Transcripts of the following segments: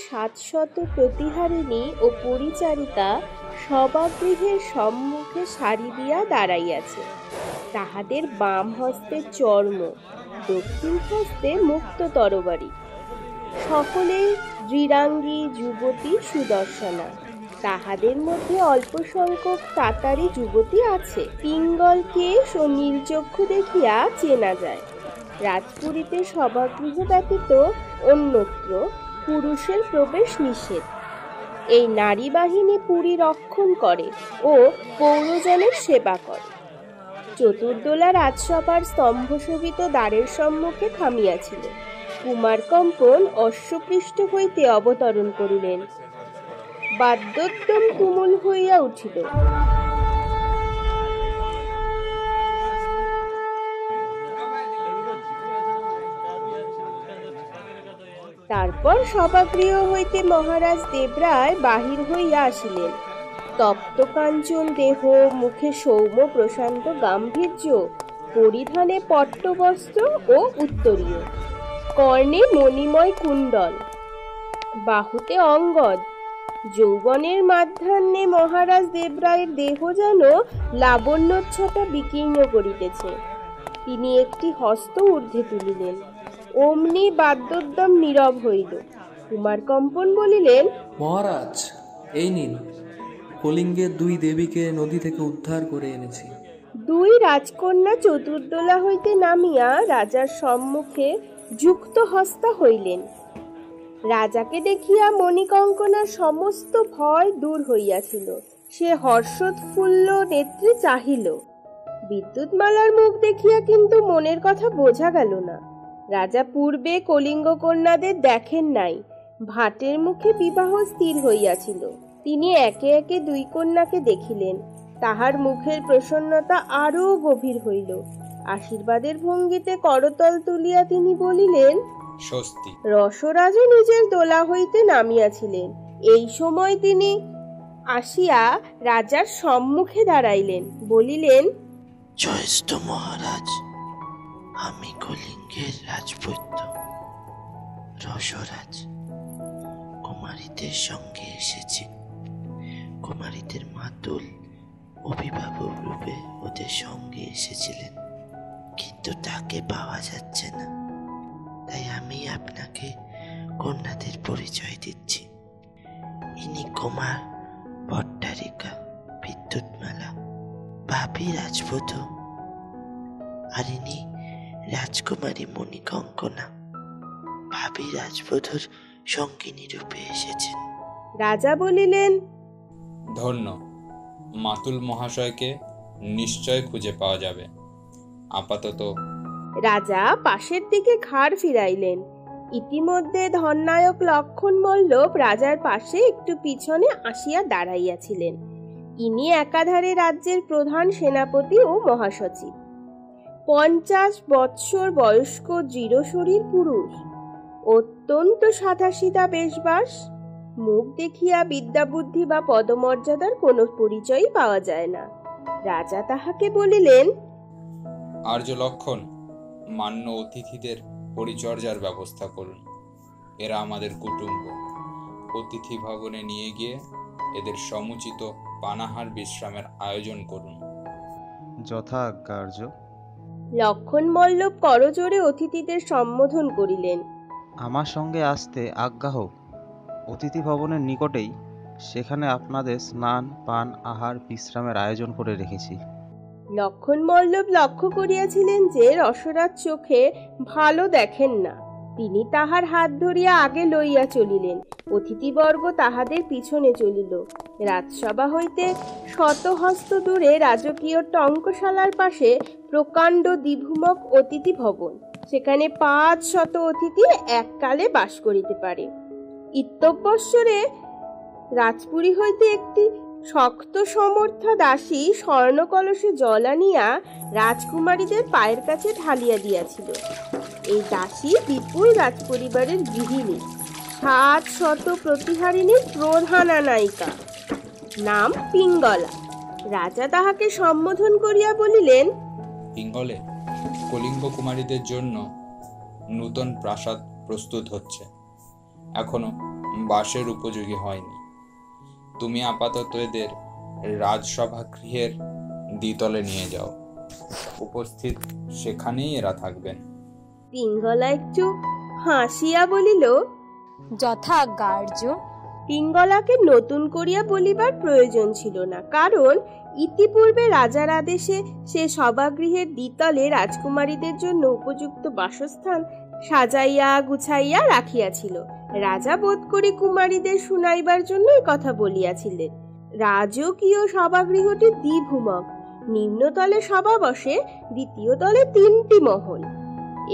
700 প্রতিহারিণী ও পরিচারিকা সভাগৃহের সম্মুখে সারি দিয়া দাঁড়াইয়াছে। তাহাদের বাম হস্তে চর্ম, দক্ষিণ হস্তে মুক্ত তরবারি। সকলেই দৃঢ়াঙ্গী যুবতী সুদর্শনা। তাহাদের মধ্যে অল্প সংখ্যক তাতারি যুবতী আছে। পিঙ্গল কেশ ও নীলচক্ষু দেখিয়া চেনা যায়। রাজপুরীতে সভাগৃহ ব্যতীত অন্যত্র পুরুষের প্রবেশ নিষেধ। এই নারী বাহিনী পুরী রক্ষণ করে ও পৌরজনের সেবা করে। চতুর্দোলা রাজসভার স্তম্ভশোভিত দ্বারের সম্মুখে থামিয়াছিল। কুমারকম্পন অশ্বপৃষ্ঠ হইতে অবতরণ করিলেন। বাদ্যোদ্যম তুমুল হইয়া উঠিল। তারপর সভাগৃহ হইতে মহারাজ দেবরায় বাহির হইয়া আসিলেন। তপ্ত কাঞ্চন দেহ, মুখে সৌম্য প্রশান্ত গাম্ভীর্য, পরিধানে পট্টবস্ত্র ও উত্তরীয়, কর্ণে মণিময় কুণ্ডল, বাহুতে অঙ্গদ। যৌবনের মাধ্যাহ্নে মহারাজ দেবরায়ের দেহ যেন লাবণ্যোচ্ছটা বিকীর্ণ করিতেছে। তিনি একটি হস্ত ঊর্ধ্বে তুলিলেন। অমনি বাদ্যোদ্যম নীরব হইল। কুমারকম্পন বলিলেন, মহারাজ, এই নিন, কলিঙ্গের 2 দেবীকে নদী থেকে উদ্ধার করে এনেছি। 2 রাজকন্যা চতুর্দোলা হইতে নামিয়া রাজার সম্মুখে যুক্ত হস্তা হইলেন। রাজাকে দেখিয়া মণিকঙ্কনার সমস্ত ভয় দূর হইয়াছিল। সে হর্ষোৎফুল্ল নেত্রে চাহিল। বিদ্যুৎমালার মুখ দেখিয়া কিন্তু মনের কথা বোঝা গেল না। রাজা পূর্বে কলিঙ্গ কন্যাদের দেখেন নাই। ভাটের মুখে বিবাহ স্থির হইয়াছিল। তিনি একে একে 2 কন্যাকে দেখিলেন। তাহার মুখের প্রসন্নতা আরো গভীর হইল। আশীর্বাদের ভঙ্গিতে করতল তুলিয়া তিনি বলিলেন, স্বস্তি। রসরাজও নিজের দোলা হইতে নামিয়াছিলেন। এই সময় তিনি আসিয়া রাজার সম্মুখে দাঁড়াইলেন। বলিলেন, জয়স্থ মহারাজ, আমি কলিঙ্গের রাজপুত্র রসরাজ কুমারীদের সঙ্গে এসেছি। কুমারীদের মাতুল অভিভাবক রূপে ওদের সঙ্গে এসেছিলেন, কিন্তু তাকে পাওয়া যাচ্ছে না। তাই আমি আপনাকে কন্যাদের পরিচয় দিচ্ছি। ইনি কুমার ভট্টারিকা বিদ্যুৎমালা, ভাবী রাজপুত, আর ইনি রাজকুমারী মণিকঙ্কনা, ভাবী রাজপুতর সঙ্গিনী রূপে এসেছেন। রাজা বলিলেন, ধন্য, মাতুল মহাশয়কে নিশ্চয় খুঁজে পাওয়া যাবে। আপাতত। রাজা পাশের দিকে ঘাড় ফিরাইলেন। ইতিমধ্যে ধননায়ক লক্ষণ মল্লব রাজার পাশে একটু পিছনে আসিয়া দাঁড়াইয়াছিলেন। ইনি একাধারে রাজ্যের প্রধান সেনাপতি ও মহাসচিব। 50 বৎসর বয়স্ক দৃঢ় শরীর পুরুষ, অত্যন্ত সাদাসিধা বেশবাস। মুখ দেখিয়া বিদ্যা বুদ্ধি বা পদমর্যাদার কোনো পরিচয়ই পাওয়া যায় না। রাজা তাহাকে বলিলেন, আর্য লক্ষণ, মান্য অতিথিদের পরিচর্যার ব্যবস্থা করুন। এরা আমাদের কুটুম্ব। অতিথি ভবনে নিয়ে গিয়ে এদের সমুচিত পানাহার বিশ্রামের আয়োজন করুন। যথা আজ্ঞা আর্য। লক্ষণ মল্লব করজোড়ে অতিথিদের সম্বোধন করিলেন। আমার সঙ্গে আসতে আজ্ঞা হোক। অতিথি ভবনের নিকটেই, সেখানে আপনাদের স্নান পান আহার বিশ্রামের আয়োজন করে রেখেছি। লক্ষণ মল্লব লক্ষ্য করিয়াছিলেন যে রসরাজ চোখে ভালো দেখেন না। তিনি তাহার হাত ধরিয়া আগে লইয়া চলিলেন। অতিথিবর্গ তাহাদের পিছনে চলিল। রাজসভা হইতে শতহস্ত দূরে রাজকীয় টঙ্কশালার পাশে প্রকাণ্ড দ্বিভূমক অতিথি ভবন। সেখানে 500 অতিথি এককালে বাস করিতে পারে। ইত্যবসরে রাজপুরী হইতে একটি শক্ত সমর্থা দাসী স্বর্ণ কলসে জল আনিয়া রাজকুমারীদের পায়ের কাছে ঢালিয়া দিয়াছিল। এই দাসী বিপুল রাজপরিবারের গৃহিণী, 700 প্রতিহারিণীর প্রধানা নায়িকা, নাম পিঙ্গলা। রাজা তাহাকে সম্বোধন করিয়া বলিলেন, পিঙ্গলে, কলিঙ্গ কুমারীদের জন্য নূতন প্রাসাদ প্রস্তুত হচ্ছে। এখনো বাসের উপযোগী হয়নি। তুমি আপাতত এদের রাজসভা গৃহের দ্বিতলে নিয়ে যাও। উপস্থিত সেখানেই এরা থাকবেন। পিঙ্গলা একটু হাসিয়া বলিল, যথাজ্ঞা আর্য। পিঙ্গলাকে নতুন করিয়া বলিবার প্রয়োজন ছিল না, কারণ ইতিপূর্বে রাজার আদেশে সে সভাগৃহের দ্বিতলে রাজকুমারীদের জন্য উপযুক্ত বাসস্থান সাজাইয়া গুছাইয়া রাখিয়াছিল। রাজা বোধ করি কুমারীদের শুনাইবার জন্য কথা বলিয়াছিলেন। রাজকীয় সভাগৃহটি দ্বিভূমক। নিম্নতলে সভা বসে, দ্বিতীয় তলে 3টি মহল।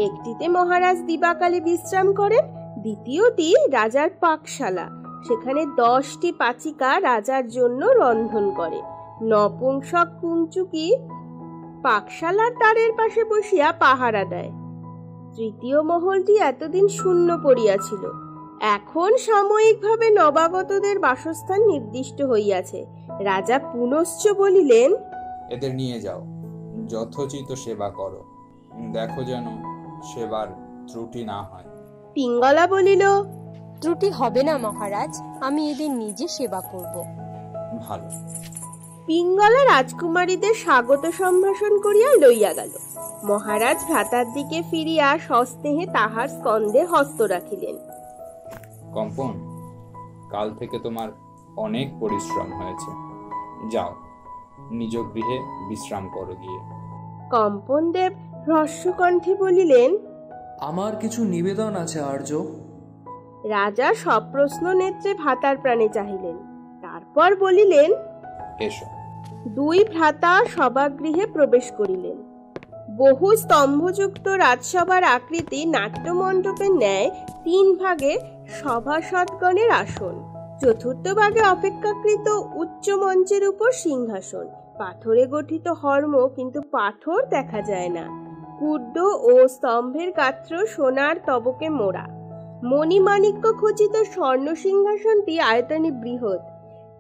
একটিতে মহারাজ দিবাকালে বিশ্রাম করেন, দ্বিতীয়টি রাজার পাকশালা। সেখানে 10টি পাচিকা রাজার জন্য রন্ধন করে। নপুংসক কুঞ্চুকি পাকশালার দ্বারের পাশে বসিয়া পাহারা দেয়। তৃতীয় মহলটি এতদিন শূন্য পড়িয়াছিল, এখন সাময়িকভাবে নবাগতদের বাসস্থান নির্দিষ্ট হইয়াছে। রাজা পুনশ্চ বলিলেন, এদের নিয়ে যাও, যথোচিত সেবা করো। দেখো যেন সেবার ত্রুটি না হয়। পিঙ্গলা বলিল, ত্রুটি হবে না মহারাজ, আমি এদের নিজে সেবা করব। ভালো। পিঙ্গলা রাজকুমারীদের স্বাগত সম্ভাষণ করিয়া লইয়া গেল। মহারাজ ভ্রাতার দিকে ফিরিয়া সস্নেহে তাহার স্কন্ধে হস্ত রাখিলেন। কম্পন, কাল থেকে তোমার অনেক পরিশ্রম হয়েছে, যাও নিজ গৃহে বিশ্রাম করো গিয়ে। কম্পনদেব হ্রস্বকণ্ঠে বলিলেন, আমার কিছু নিবেদন আছে আর্য। রাজা সপ্রশ্ন নেত্রে ভ্রাতার প্রাণে চাহিলেন, তারপর বলিলেন, এসো। 2 ভ্রাতা সভাগৃহে প্রবেশ করিলেন। বহু স্তম্ভযুক্ত রাজসভার আকৃতি নাট্যমণ্ডপের ন্যায় 3 ভাগে সভাসদগণের আসন, চতুর্থ ভাগে অপেক্ষাকৃত উচ্চ মঞ্চের উপর সিংহাসন। পাথরে গঠিত হর্ম, কিন্তু পাথর দেখা যায় না। কুর্দ ও স্তম্ভের গাত্র সোনার তবকে মোড়া। মণিমাণিক্য খচিত স্বর্ণ সিংহাসনটি আয়তনে বৃহৎ।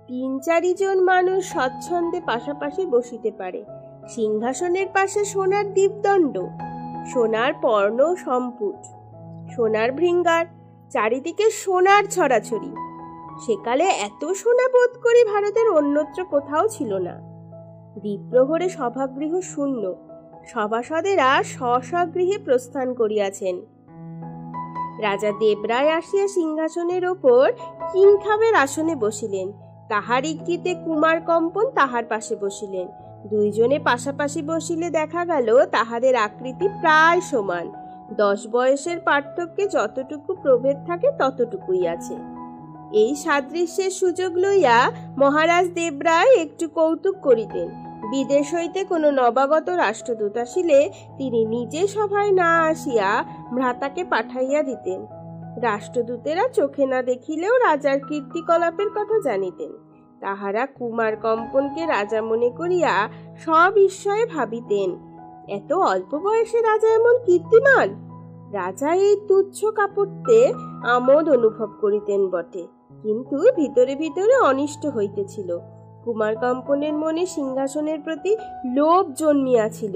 3-4 জন মানুষ স্বচ্ছন্দে পাশাপাশি বসিতে পারে। সিংহাসনের পাশে সোনার দীপদণ্ড, সোনার পর্ণ সম্পুট, সোনার ভৃঙ্গার, চারিদিকে সোনার ছড়াছড়ি। সেকালে এত সোনা বোধ করি ভারতের অন্যত্র কোথাও ছিল না। দ্বীপ্রহরে সভাগৃহ শূন্য। সভাসদেরা স্ব-স্ব-গৃহে প্রস্থান করিয়াছেন। রাজা দেবরায় আসিয়া সিংহাসনের ওপর কিংখাবের আসনে বসিলেন। তাহার ইঙ্গিতে কুমার কম্পন তাহার পাশে বসিলেন। 2 জনে পাশাপাশি বসিলে দেখা গেল তাহাদের আকৃতি প্রায় সমান। 10 বয়সের পার্থক্যে যতটুকু প্রভেদ থাকে ততটুকুই আছে। এই সাদৃশ্যের সুযোগ লইয়া মহারাজ দেবরায় একটু কৌতুক করিতেন। বিদেশ হইতে কোনো নবাগত রাষ্ট্রদূত আসিলে তিনি নিজে সভায় না আসিয়া ভ্রাতাকে পাঠাইয়া দিতেন। রাষ্ট্রদূতেরা চোখে না দেখিলেও রাজার কীর্তিকলাপের কথা জানিতেন। তাহারা কুমার কম্পনকে রাজা মনে করিয়া সবিস্ময়ে ভাবিতেন, এত অল্প বয়সে রাজা এমন কীর্তিমান। রাজা এই তুচ্ছ কাপড়তে আমোদ অনুভব করিতেন বটে, কিন্তু ভিতরে ভিতরে অনিষ্ট হইতেছিল। কুমার কম্পনের মনে সিংহাসনের প্রতি লোভ জন্মিয়াছিল।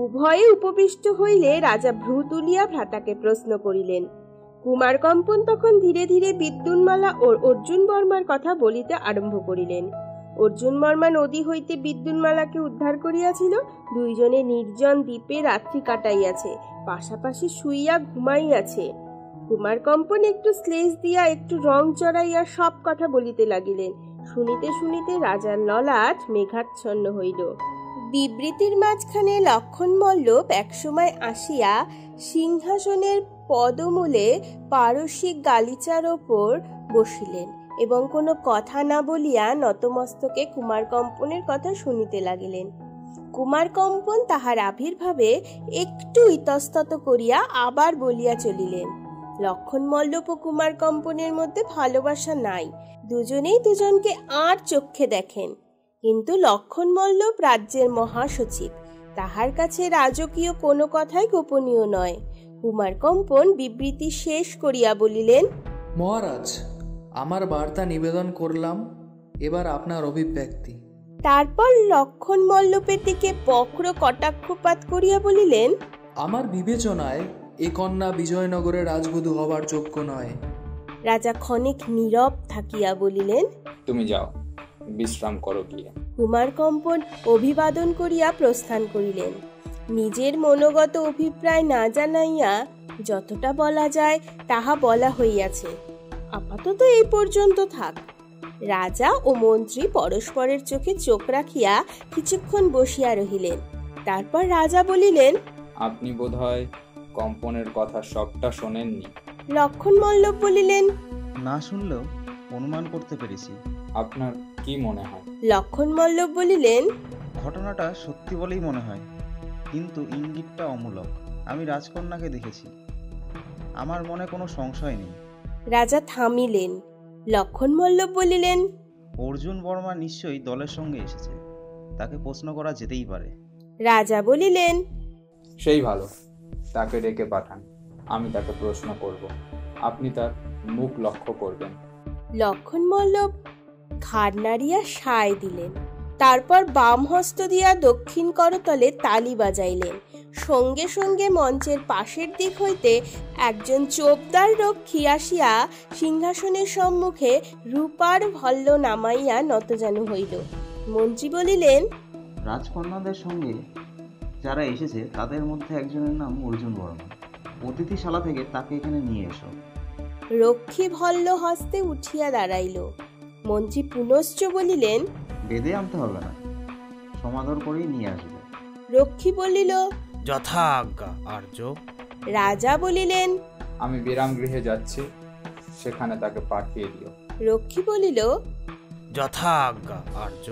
উভয়ে উপবিষ্ট হইলে রাজা ভ্রু তুলিয়া ভ্রাতাকে প্রশ্ন করিলেন। কুমার কম্পন তখন ধীরে ধীরে বিদ্যুন্মালা ও অর্জুন বর্মার কথা বলিতে আরম্ভ করিলেন। অর্জুন বর্মা নদী হইতে বিদ্যুন্মালাকে উদ্ধার করিয়াছিল। 2 জনে নির্জন দ্বীপে রাত্রি কাটাইয়াছে, পাশাপাশি শুইয়া ঘুমাইয়াছে। কুমার কম্পন একটু শ্লেষ দিয়া একটু রং চড়াইয়া সব কথা বলিতে লাগিলেন। শুনিতে শুনিতে রাজার ললাট মেঘাচ্ছন্ন হইল। বিবৃতির মাঝখানে লক্ষণ মল্লব একসময় আসিয়া সিংহাসনের পদমূলে পারসিক গালিচার ওপর বসিলেন এবং কোনো কথা না বলিয়া নতমস্তকে কুমার কম্পনের কথা শুনিতে লাগিলেন। কুমার কম্পন তাহার আবির্ভাবে একটু ইতস্তত করিয়া আবার বলিয়া চলিলেন। লক্ষণ মল্লব ও কুমার কম্পনের মধ্যে ভালোবাসা নাই, 2 জনেই 2 জনকে আর চক্ষে দেখেন। কিন্তু লক্ষণ মল্লব রাজ্যের মহাসচিব, তাহার কাছে রাজকীয় কোনো কথাই গোপনীয় নয়। কুমার কম্পন বিবৃতি শেষ করিয়া বলিলেন, মহারাজ, আমার বার্তা নিবেদন করলাম, এবার আপনার অভিব্যক্তি। তারপর লক্ষণ মল্লবের দিকে বক্র কটাক্ষপাত করিয়া বলিলেন, আমার বিবেচনায় এ কন্যা বিজয়নগরের রাজবধূ হবার যোগ্য নয়। রাজা ক্ষণিক নীরব থাকিয়া বলিলেন, তুমি যাও, বিশ্রাম করো গিয়ে। কুমারকম্পন অভিবাদন করিয়া প্রস্থান করিলেন। নিজের মনোগত অভিপ্রায় না জানাইয়া যতটা বলা যায় তাহা বলা হইয়াছে। আপাতত এই পর্যন্ত থাক। রাজা ও মন্ত্রী পরস্পরের চোখে চোখ রাখিয়া কিছুক্ষণ বসিয়া রহিলেন। তারপর রাজা বলিলেন, আপনি বোধহয় কম্পনের কথা সবটা শোনেননি। লক্ষণ মল্লব বলিলেন, না শুনলেও অনুমান করতে পেরেছি। আপনার কি মনে হয়? লক্ষণ মল্লব বলিলেন, ঘটনাটা সত্যি বলেই মনে হয়, কিন্তু ইঙ্গিতটা অমূলক। আমি রাজকন্যাকে দেখেছি, আমার মনে কোনো সংশয় নেই। রাজা থামিলেন। লক্ষণ মল্লব বলিলেন, অর্জুন বর্মা নিশ্চয়ই দলের সঙ্গে এসেছে, তাকে প্রশ্ন করা যেতেই পারে। রাজা বলিলেন, সেই ভালো, তাকে ডেকে পাঠান, আমি তাকে প্রশ্ন করব। আপনি তার মুখ লক্ষ্য করবেন। লক্ষণ মল্লব ঘাড় নাড়িয়া সায় দিলেন। তারপর বাম হস্ত দিয়া দক্ষিণ করতলে তালি বাজাইলেন। সঙ্গে সঙ্গে মঞ্চের পাশের দিক হইতে একজন চোপদার রক্ষী আসিয়া সিংহাসনের সম্মুখে রূপার ভল্ল নামাইয়া নতজানু হইল। মন্ত্রী বলিলেন, রাজকন্যাদের সঙ্গে যারা এসেছে তাদের মধ্যে একজনের নাম অর্জুন বর্মা। অতিথিশালা থেকে তাকে এখানে নিয়ে এসো। রক্ষী ভল্ল হস্তে উঠিয়া দাঁড়াইল। মন্ত্রী পুনশ্চ বলিলেন, বেঁধে আনতে হবে না, সমাদর করেই নিয়ে আসবে। রক্ষী বলিল, যথা আজ্ঞা আর্য। রাজা বলিলেন, আমি বিরাম গৃহে যাচ্ছি, সেখানে তাকে পাঠিয়ে দিও। রক্ষী বলিল, যথা আজ্ঞা আর্য।